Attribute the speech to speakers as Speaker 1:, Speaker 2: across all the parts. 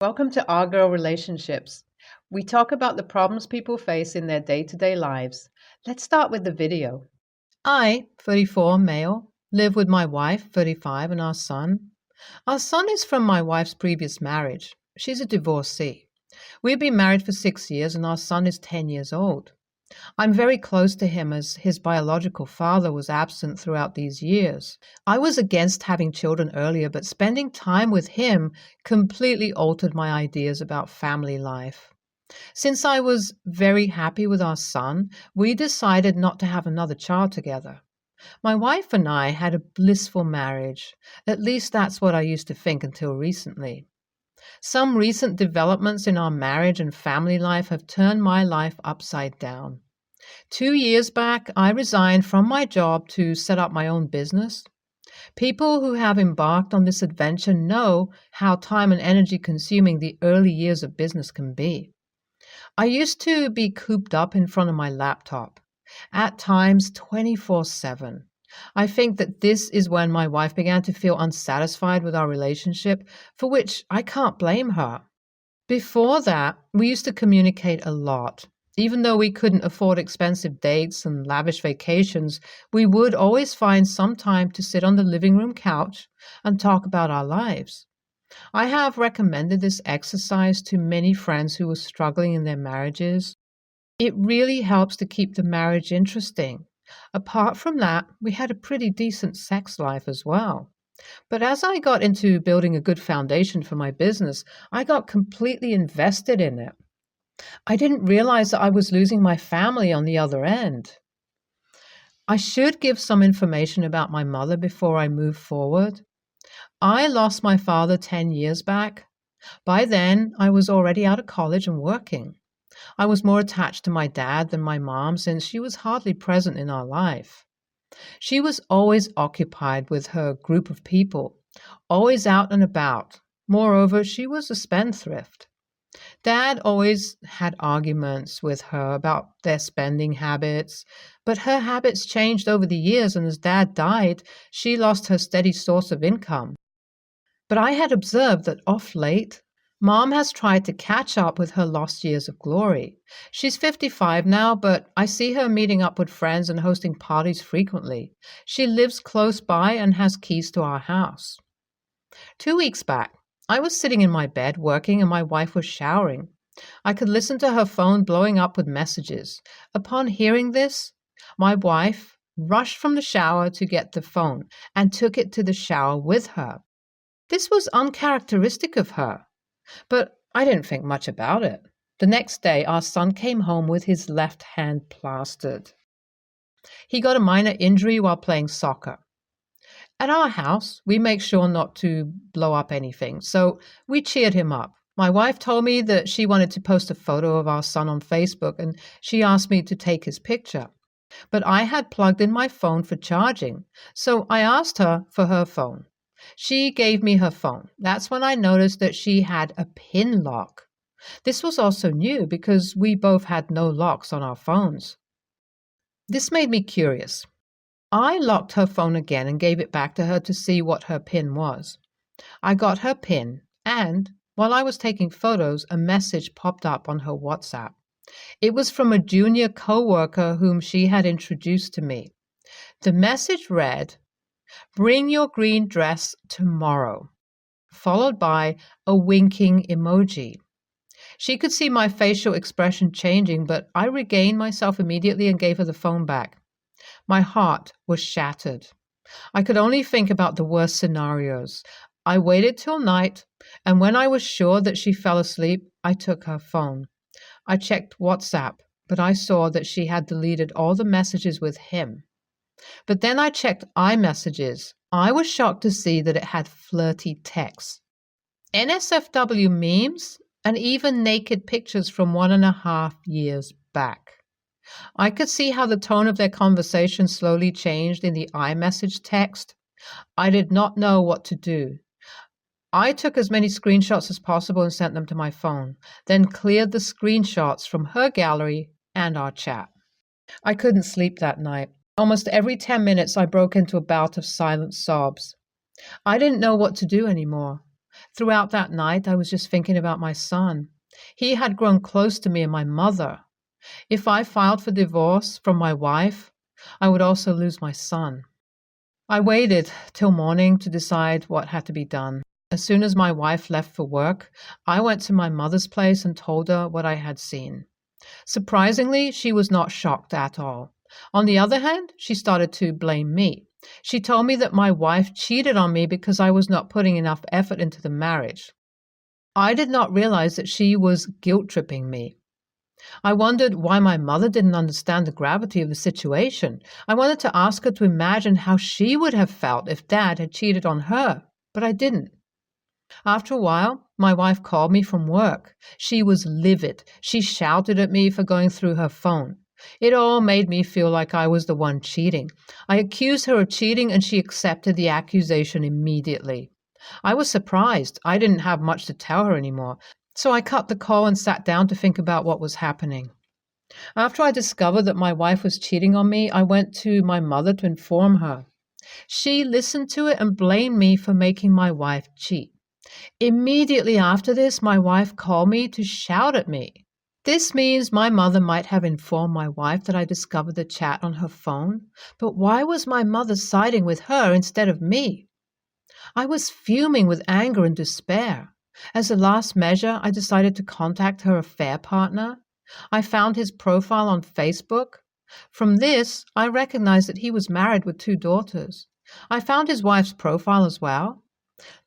Speaker 1: Welcome to Our Girl Relationships. We talk about the problems people face in their day-to-day lives. Let's start with the video.
Speaker 2: I, 34, male, live with my wife, 35, and our son. Our son is from my wife's previous marriage. She's a divorcee. We've been married for 6 years, and our son is 10 years old. I'm very close to him as his biological father was absent throughout these years. I was against having children earlier, but spending time with him completely altered my ideas about family life. Since I was very happy with our son, we decided not to have another child together. My wife and I had a blissful marriage. At least that's what I used to think until recently. Some recent developments in our marriage and family life have turned my life upside down. 2 years back, I resigned from my job to set up my own business. People who have embarked on this adventure know how time and energy consuming the early years of business can be. I used to be cooped up in front of my laptop, at times 24/7. I think that this is when my wife began to feel unsatisfied with our relationship, for which I can't blame her. Before that, we used to communicate a lot. Even though we couldn't afford expensive dates and lavish vacations, we would always find some time to sit on the living room couch and talk about our lives. I have recommended this exercise to many friends who are struggling in their marriages. It really helps to keep the marriage interesting. Apart from that, we had a pretty decent sex life as well. But as I got into building a good foundation for my business, I got completely invested in it. I didn't realize that I was losing my family on the other end. I should give some information about my mother before I move forward. I lost my father 10 years back. By then, I was already out of college and working. I was more attached to my dad than my mom since she was hardly present in our life. She was always occupied with her group of people, always out and about. Moreover, she was a spendthrift. Dad always had arguments with her about their spending habits, but her habits changed over the years, and as Dad died, she lost her steady source of income. But I had observed that off late, Mom has tried to catch up with her lost years of glory. She's 55 now, but I see her meeting up with friends and hosting parties frequently. She lives close by and has keys to our house. 2 weeks back, I was sitting in my bed working and my wife was showering. I could listen to her phone blowing up with messages. Upon hearing this, my wife rushed from the shower to get the phone and took it to the shower with her. This was uncharacteristic of her, but I didn't think much about it. The next day, our son came home with his left hand plastered. He got a minor injury while playing soccer. At our house, we make sure not to blow up anything, so we cheered him up. My wife told me that she wanted to post a photo of our son on Facebook, and she asked me to take his picture. But I had plugged in my phone for charging, so I asked her for her phone. She gave me her phone. That's when I noticed that she had a PIN lock. This was also new because we both had no locks on our phones. This made me curious. I locked her phone again and gave it back to her to see what her PIN was. I got her PIN, and while I was taking photos, a message popped up on her WhatsApp. It was from a junior co-worker whom she had introduced to me. The message read, "Bring your green dress tomorrow," followed by a winking emoji. She could see my facial expression changing, but I regained myself immediately and gave her the phone back. My heart was shattered. I could only think about the worst scenarios. I waited till night, and when I was sure that she fell asleep, I took her phone. I checked WhatsApp, but I saw that she had deleted all the messages with him. But then I checked iMessages. I was shocked to see that it had flirty texts, NSFW memes, and even naked pictures from 1.5 years back. I could see how the tone of their conversation slowly changed in the iMessage text. I did not know what to do. I took as many screenshots as possible and sent them to my phone, then cleared the screenshots from her gallery and our chat. I couldn't sleep that night. Almost every 10 minutes, I broke into a bout of silent sobs. I didn't know what to do anymore. Throughout that night, I was just thinking about my son. He had grown close to me and my mother. If I filed for divorce from my wife, I would also lose my son. I waited till morning to decide what had to be done. As soon as my wife left for work, I went to my mother's place and told her what I had seen. Surprisingly, she was not shocked at all. On the other hand, she started to blame me. She told me that my wife cheated on me because I was not putting enough effort into the marriage. I did not realize that she was guilt-tripping me. I wondered why my mother didn't understand the gravity of the situation. I wanted to ask her to imagine how she would have felt if Dad had cheated on her, but I didn't. After a while, my wife called me from work. She was livid. She shouted at me for going through her phone. It all made me feel like I was the one cheating. I accused her of cheating and she accepted the accusation immediately. I was surprised. I didn't have much to tell her anymore. So I cut the call and sat down to think about what was happening. After I discovered that my wife was cheating on me, I went to my mother to inform her. She listened to it and blamed me for making my wife cheat. Immediately after this, my wife called me to shout at me. This means my mother might have informed my wife that I discovered the chat on her phone, but why was my mother siding with her instead of me? I was fuming with anger and despair. As a last measure, I decided to contact her affair partner. I found his profile on Facebook. From this, I recognized that he was married with 2 daughters. I found his wife's profile as well.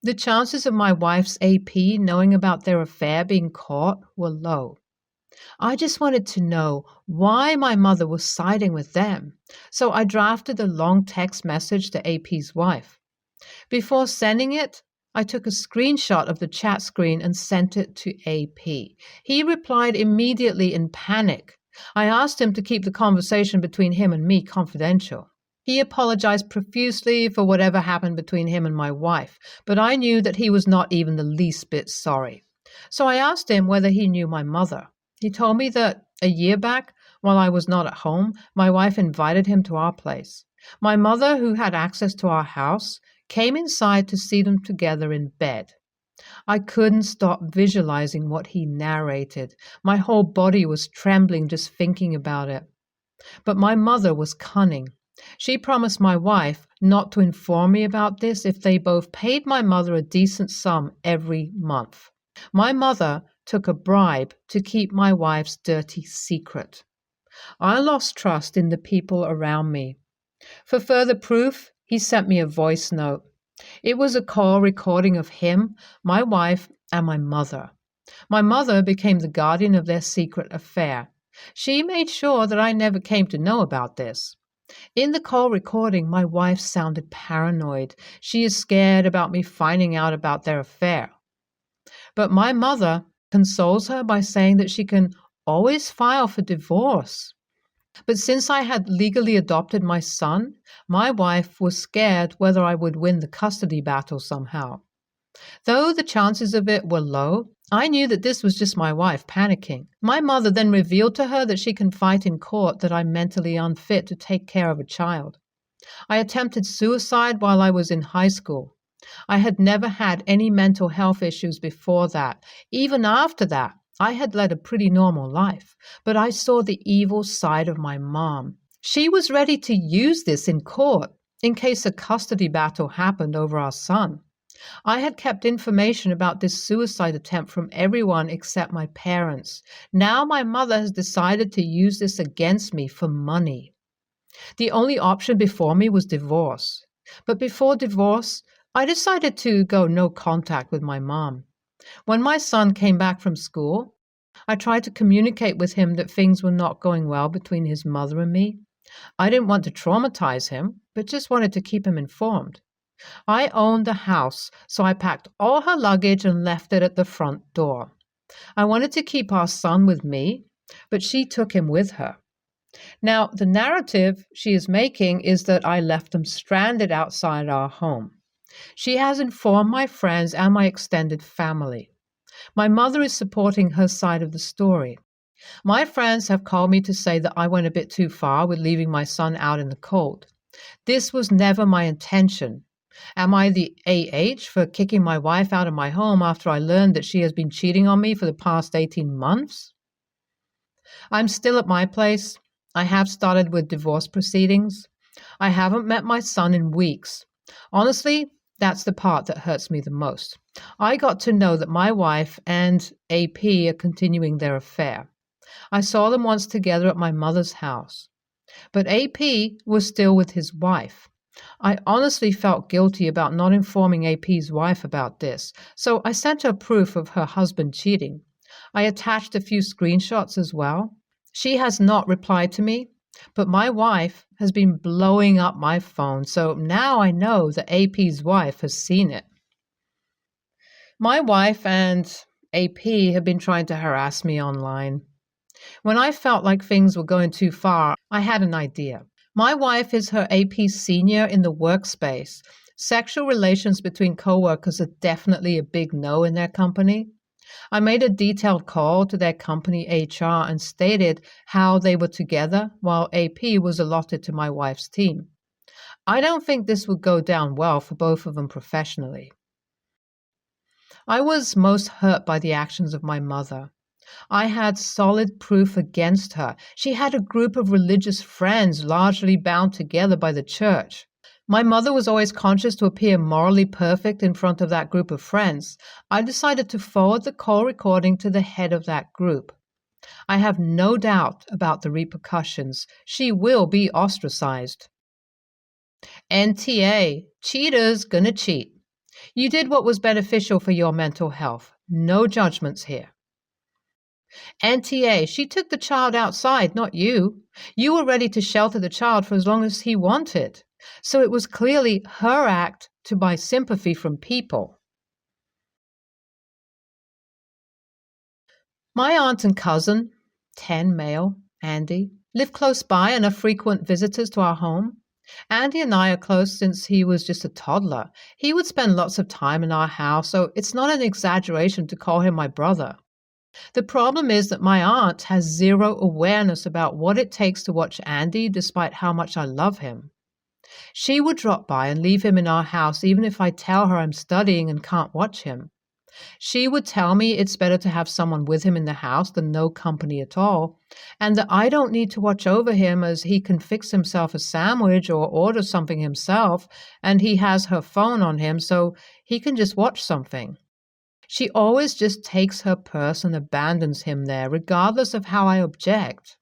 Speaker 2: The chances of my wife's AP knowing about their affair being caught were low. I just wanted to know why my mother was siding with them, so I drafted a long text message to AP's wife. Before sending it, I took a screenshot of the chat screen and sent it to AP. He replied immediately in panic. I asked him to keep the conversation between him and me confidential. He apologized profusely for whatever happened between him and my wife, but I knew that he was not even the least bit sorry. So I asked him whether he knew my mother. He told me that a year back, while I was not at home, my wife invited him to our place. My mother, who had access to our house, came inside to see them together in bed. I couldn't stop visualizing what he narrated. My whole body was trembling just thinking about it. But my mother was cunning. She promised my wife not to inform me about this if they both paid my mother a decent sum every month. My mother took a bribe to keep my wife's dirty secret. I lost trust in the people around me. For further proof, he sent me a voice note. It was a call recording of him, my wife, and my mother. My mother became the guardian of their secret affair. She made sure that I never came to know about this. In the call recording, my wife sounded paranoid. She is scared about me finding out about their affair. But my mother consoles her by saying that she can always file for divorce. But since I had legally adopted my son, my wife was scared whether I would win the custody battle somehow. Though the chances of it were low, I knew that this was just my wife panicking. My mother then revealed to her that she can fight in court that I'm mentally unfit to take care of a child. I attempted suicide while I was in high school. I had never had any mental health issues before that. Even after that, I had led a pretty normal life, but I saw the evil side of my mom. She was ready to use this in court in case a custody battle happened over our son. I had kept information about this suicide attempt from everyone except my parents. Now my mother has decided to use this against me for money. The only option before me was divorce. But before divorce, I decided to go no contact with my mom. When my son came back from school, I tried to communicate with him that things were not going well between his mother and me. I didn't want to traumatize him, but just wanted to keep him informed. I owned the house, so I packed all her luggage and left it at the front door. I wanted to keep our son with me, but she took him with her. Now, the narrative she is making is that I left them stranded outside our home. She has informed my friends and my extended family. My mother is supporting her side of the story. My friends have called me to say that I went a bit too far with leaving my son out in the cold. This was never my intention. Am I the AH for kicking my wife out of my home after I learned that she has been cheating on me for the past 18 months? I'm still at my place. I have started with divorce proceedings. I haven't met my son in weeks. Honestly, that's the part that hurts me the most. I got to know that my wife and AP are continuing their affair. I saw them once together at my mother's house, but AP was still with his wife. I honestly felt guilty about not informing AP's wife about this, so I sent her proof of her husband cheating. I attached a few screenshots as well. She has not replied to me, but my wife has been blowing up my phone, so now I know that AP's wife has seen it. My wife and AP have been trying to harass me online. When I felt like things were going too far, I had an idea. My wife is her AP senior in the workspace. Sexual relations between coworkers are definitely a big no in their company. I made a detailed call to their company HR and stated how they were together while AP was allotted to my wife's team. I don't think this would go down well for both of them professionally. I was most hurt by the actions of my mother. I had solid proof against her. She had a group of religious friends largely bound together by the church. My mother was always conscious to appear morally perfect in front of that group of friends. I decided to forward the call recording to the head of that group. I have no doubt about the repercussions. She will be ostracized. NTA, cheaters gonna cheat. You did what was beneficial for your mental health. No judgments here. NTA, she took the child outside, not you. You were ready to shelter the child for as long as he wanted. So it was clearly her act to buy sympathy from people. My aunt and cousin, 10 male, Andy, live close by and are frequent visitors to our home. Andy and I are close since he was just a toddler. He would spend lots of time in our house, so it's not an exaggeration to call him my brother. The problem is that my aunt has zero awareness about what it takes to watch Andy despite how much I love him. She would drop by and leave him in our house even if I tell her I'm studying and can't watch him. She would tell me it's better to have someone with him in the house than no company at all, and that I don't need to watch over him as he can fix himself a sandwich or order something himself, and he has her phone on him so he can just watch something. She always just takes her purse and abandons him there, regardless of how I object.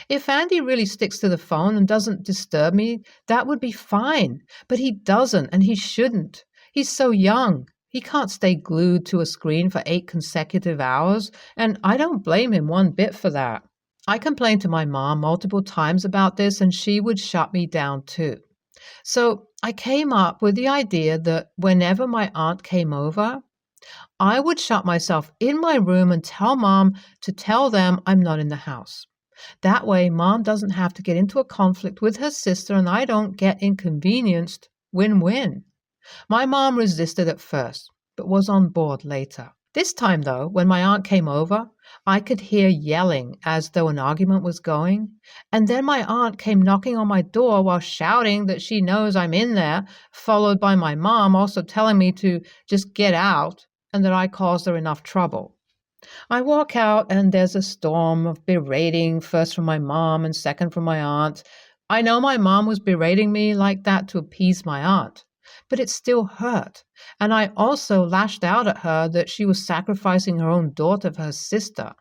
Speaker 2: If Andy really sticks to the phone and doesn't disturb me, that would be fine. But he doesn't, and he shouldn't. He's so young. He can't stay glued to a screen for 8 consecutive hours, and I don't blame him one bit for that. I complained to my mom multiple times about this, and she would shut me down too. So I came up with the idea that whenever my aunt came over, I would shut myself in my room and tell Mom to tell them I'm not in the house. That way, Mom doesn't have to get into a conflict with her sister and I don't get inconvenienced. Win-win. My mom resisted at first, but was on board later. This time, though, when my aunt came over, I could hear yelling as though an argument was going, and then my aunt came knocking on my door while shouting that she knows I'm in there, followed by my mom also telling me to just get out and that I caused her enough trouble. I walk out and there's a storm of berating, first from my mom and second from my aunt. I know my mom was berating me like that to appease my aunt, but it still hurt. And I also lashed out at her that she was sacrificing her own daughter for her sister.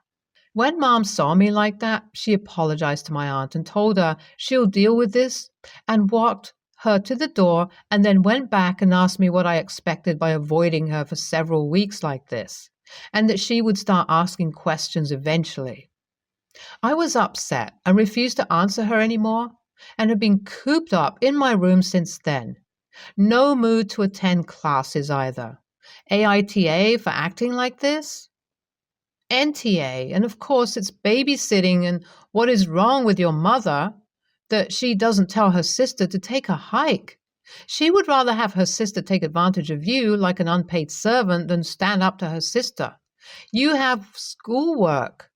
Speaker 2: When Mom saw me like that, she apologized to my aunt and told her she'll deal with this and walked her to the door and then went back and asked me what I expected by avoiding her for several weeks like this, and that she would start asking questions eventually. I was upset and refused to answer her anymore and have been cooped up in my room since then. No mood to attend classes either. AITA for acting like this? NTA, and of course it's babysitting, and what is wrong with your mother that she doesn't tell her sister to take a hike? She would rather have her sister take advantage of you like an unpaid servant than stand up to her sister. You have schoolwork.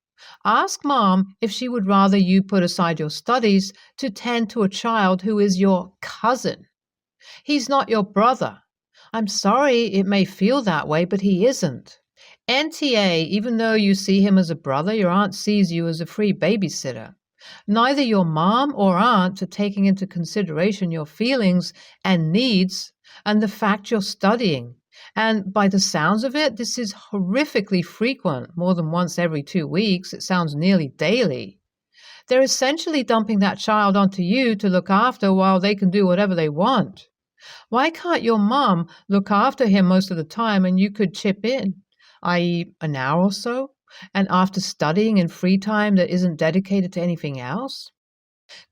Speaker 2: Ask Mom if she would rather you put aside your studies to tend to a child who is your cousin. He's not your brother. I'm sorry it may feel that way, but he isn't. NTA, even though you see him as a brother, your aunt sees you as a free babysitter. Neither your mom or aunt are taking into consideration your feelings and needs and the fact you're studying. And by the sounds of it, this is horrifically frequent, more than once every 2 weeks. It sounds nearly daily. They're essentially dumping that child onto you to look after while they can do whatever they want. Why can't your mom look after him most of the time and you could chip in, i.e., an hour or so, and after studying in free time that isn't dedicated to anything else?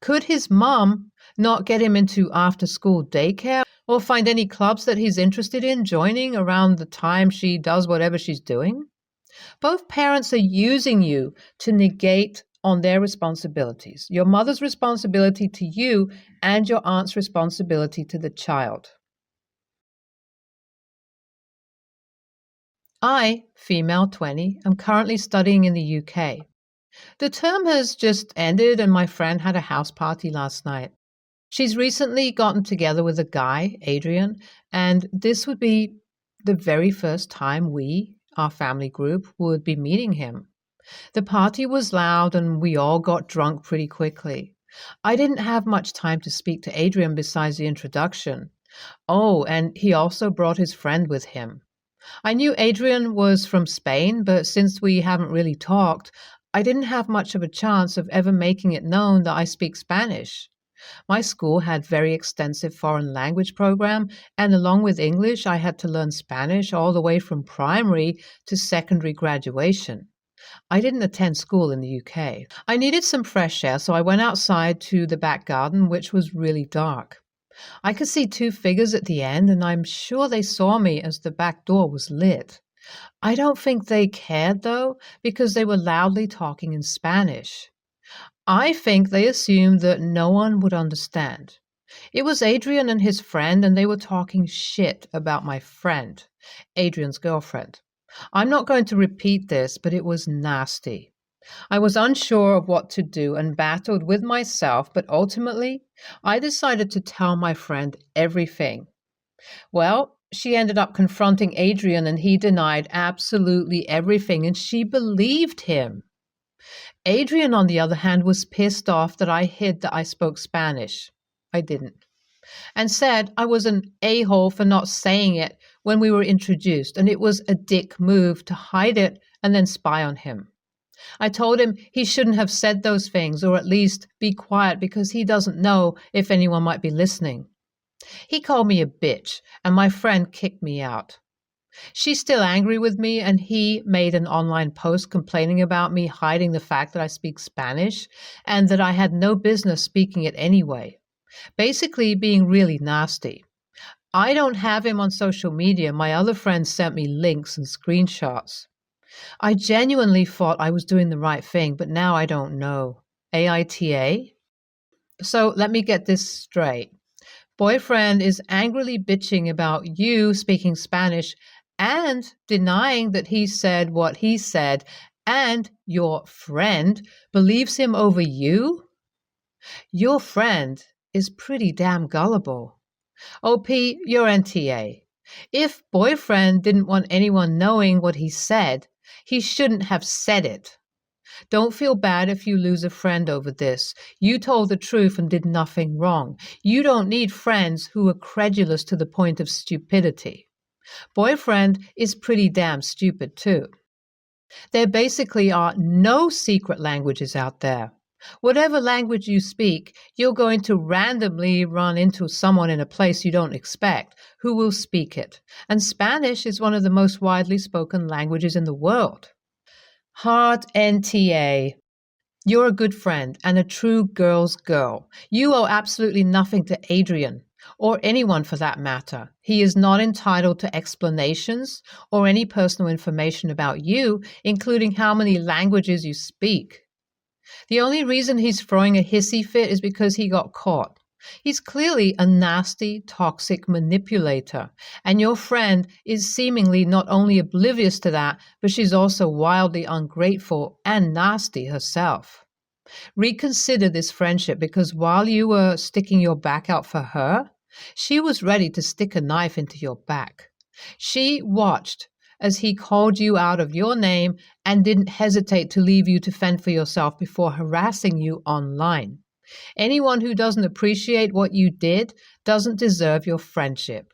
Speaker 2: Could his mom not get him into after-school daycare or find any clubs that he's interested in joining around the time she does whatever she's doing? Both parents are using you to negate on their responsibilities, your mother's responsibility to you and your aunt's responsibility to the child. I, female 20, am currently studying in the UK. The term has just ended and my friend had a house party last night. She's recently gotten together with a guy, Adrian, and this would be the very first time we, our family group, would be meeting him. The party was loud and we all got drunk pretty quickly. I didn't have much time to speak to Adrian besides the introduction. Oh, and he also brought his friend with him. I knew Adrian was from Spain, but since we haven't really talked, I didn't have much of a chance of ever making it known that I speak Spanish. My school had very extensive foreign language program, and along with English, I had to learn Spanish all the way from primary to secondary graduation. I didn't attend school in the UK. I needed some fresh air, so I went outside to the back garden, which was really dark. I could see 2 figures at the end, and I'm sure they saw me as the back door was lit. I don't think they cared, though, because they were loudly talking in Spanish. I think they assumed that no one would understand. It was Adrian and his friend, and they were talking shit about my friend, Adrian's girlfriend. I'm not going to repeat this, but it was nasty. I was unsure of what to do and battled with myself, but ultimately, I decided to tell my friend everything. Well, she ended up confronting Adrian and he denied absolutely everything, and she believed him. Adrian, on the other hand, was pissed off that I hid that I spoke Spanish. I didn't. And said I was an a-hole for not saying it when we were introduced, and it was a dick move to hide it and then spy on him. I told him he shouldn't have said those things, or at least be quiet because he doesn't know if anyone might be listening. He called me a bitch, and my friend kicked me out. She's still angry with me, and he made an online post complaining about me hiding the fact that I speak Spanish and that I had no business speaking it anyway. Basically being really nasty. I don't have him on social media. My other friends sent me links and screenshots. I genuinely thought I was doing the right thing, but now I don't know. AITA? So let me get this straight. Boyfriend is angrily bitching about you speaking Spanish and denying that he said what he said, and your friend believes him over you? Your friend is pretty damn gullible. OP, you're NTA. If boyfriend didn't want anyone knowing what he said, he shouldn't have said it. Don't feel bad if you lose a friend over this. You told the truth and did nothing wrong. You don't need friends who are credulous to the point of stupidity. Boyfriend is pretty damn stupid too. There basically are no secret languages out there. Whatever language you speak, you're going to randomly run into someone in a place you don't expect who will speak it. And Spanish is one of the most widely spoken languages in the world. Hard NTA. You're a good friend and a true girl's girl. You owe absolutely nothing to Adrian, or anyone for that matter. He is not entitled to explanations or any personal information about you, including how many languages you speak. The only reason he's throwing a hissy fit is because he got caught. He's clearly a nasty, toxic manipulator, and your friend is seemingly not only oblivious to that, but she's also wildly ungrateful and nasty herself. Reconsider this friendship, because while you were sticking your back out for her, She was ready to stick a knife into your back. She watched as he called you out of your name and didn't hesitate to leave you to fend for yourself before harassing you online. Anyone who doesn't appreciate what you did doesn't deserve your friendship.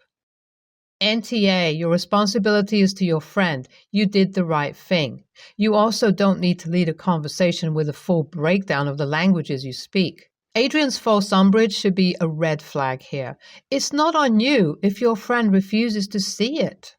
Speaker 2: NTA, your responsibility is to your friend. You did the right thing. You also don't need to lead a conversation with a full breakdown of the languages you speak. Adrian's false umbrage should be a red flag here. It's not on you if your friend refuses to see it.